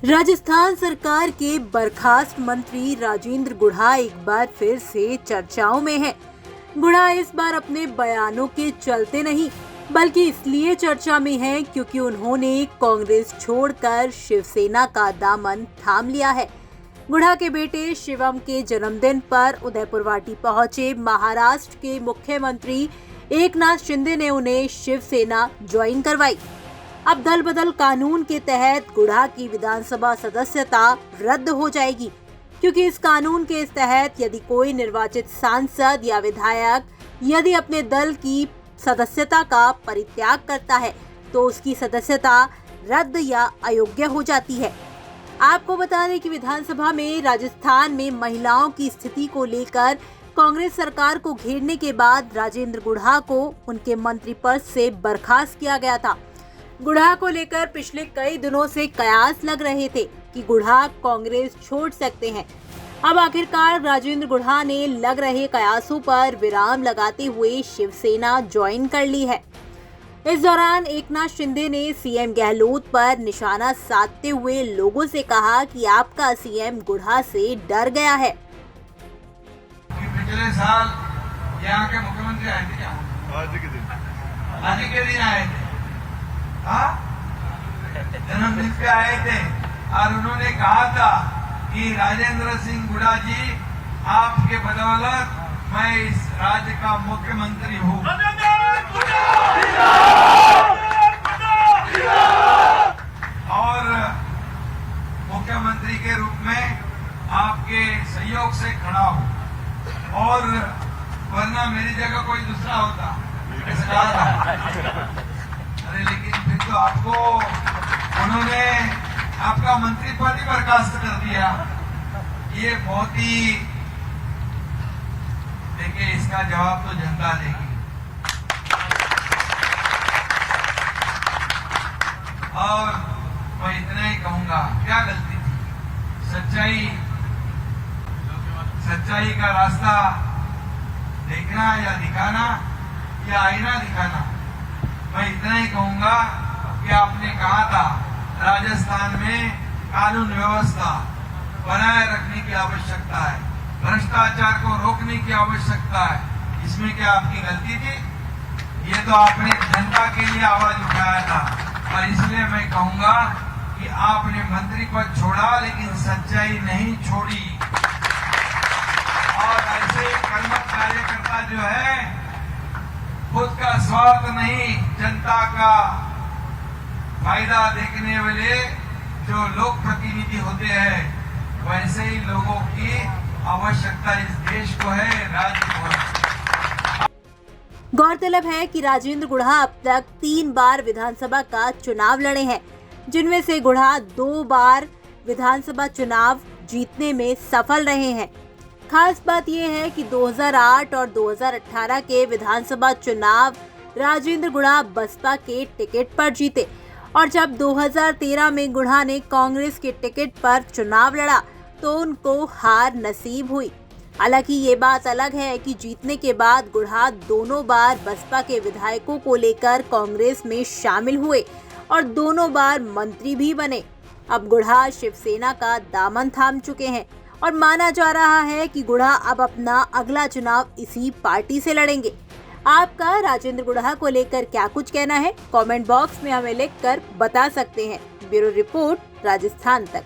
राजस्थान सरकार के बर्खास्त मंत्री राजेंद्र गुढ़ा एक बार फिर से चर्चाओं में हैं। गुढ़ा इस बार अपने बयानों के चलते नहीं बल्कि इसलिए चर्चा में हैं क्योंकि उन्होंने कांग्रेस छोड़कर शिवसेना का दामन थाम लिया है। गुढ़ा के बेटे शिवम के जन्मदिन पर उदयपुर वाटी पहुंचे महाराष्ट्र के मुख्यमंत्री एकनाथ शिंदे ने उन्हें शिवसेना ज्वाइन करवाई। अब दल बदल कानून के तहत गुढ़ा की विधानसभा सदस्यता रद्द हो जाएगी, क्योंकि इस कानून के तहत यदि कोई निर्वाचित सांसद या विधायक यदि अपने दल की सदस्यता का परित्याग करता है तो उसकी सदस्यता रद्द या अयोग्य हो जाती है। आपको बता दें कि विधानसभा में राजस्थान में महिलाओं की स्थिति को लेकर कांग्रेस सरकार को घेरने के बाद राजेंद्र गुढ़ा को उनके मंत्री पद से बर्खास्त किया गया था। गुढ़ा को लेकर पिछले कई दिनों से कयास लग रहे थे कि गुढ़ा कांग्रेस छोड़ सकते हैं। अब आखिरकार राजेंद्र गुढ़ा ने लग रहे कयासों पर विराम लगाते हुए शिवसेना ज्वाइन कर ली है। इस दौरान एकनाथ शिंदे ने सीएम गहलोत पर निशाना साधते हुए लोगों से कहा कि आपका सीएम गुढ़ा से डर गया है। पिछले साल यहाँ के मुख्यमंत्री आए थे क्या? आज के दिन आए थे, जन्मदिन पे आए थे और उन्होंने कहा था कि राजेंद्र सिंह गुढ़ा जी आपके बदौलत मैं इस राज्य का मुख्यमंत्री हूँ और मुख्यमंत्री के रूप में आपके सहयोग से खड़ा हूँ और वरना मेरी जगह कोई दूसरा होता ऐसा कहा था। अरे लेकिन फिर तो आपको उन्होंने आपका मंत्री पद ही बर्खास्त कर दिया। ये बहुत ही देखिए, इसका जवाब तो जनता देगी। और मैं इतना ही कहूंगा, क्या गलती थी? सच्चाई का रास्ता देखना या दिखाना या आईना दिखाना। मैं इतना ही कहूंगा कि आपने कहा था राजस्थान में कानून व्यवस्था बनाए रखने की आवश्यकता है, भ्रष्टाचार को रोकने की आवश्यकता है। इसमें क्या आपकी गलती थी? ये तो आपने जनता के लिए आवाज उठाया था और इसलिए मैं कहूंगा कि आपने मंत्री पद छोड़ा लेकिन सच्चाई नहीं छोड़ी। और ऐसे कर्मठ कार्यकर्ता जो है, खुद का स्वार्थ नहीं जनता का फायदा देखने वाले जो लोक प्रतिनिधि होते हैं, वैसे ही लोगों की आवश्यकता इस देश को है, राज्य को है। गौरतलब है कि राजेंद्र गुढ़ा अब तक 3 बार विधानसभा का चुनाव लड़े हैं, जिनमें से गुढ़ा 2 बार विधानसभा चुनाव जीतने में सफल रहे हैं। खास बात यह है कि 2008 और 2018 के विधानसभा चुनाव राजेंद्र गुढ़ा बसपा के टिकट पर जीते और जब 2013 में गुढ़ा ने कांग्रेस के टिकट पर चुनाव लड़ा तो उनको हार नसीब हुई। हालांकि ये बात अलग है कि जीतने के बाद गुढ़ा दोनों बार बसपा के विधायकों को लेकर कांग्रेस में शामिल हुए और दोनों बार मंत्री भी बने। अब गुढ़ा शिवसेना का दामन थाम चुके हैं और माना जा रहा है कि गुढ़ा अब अपना अगला चुनाव इसी पार्टी से लड़ेंगे। आपका राजेंद्र गुढ़ा को लेकर क्या कुछ कहना है? कमेंट बॉक्स में हमें लिखकर बता सकते हैं। ब्यूरो रिपोर्ट, राजस्थान तक।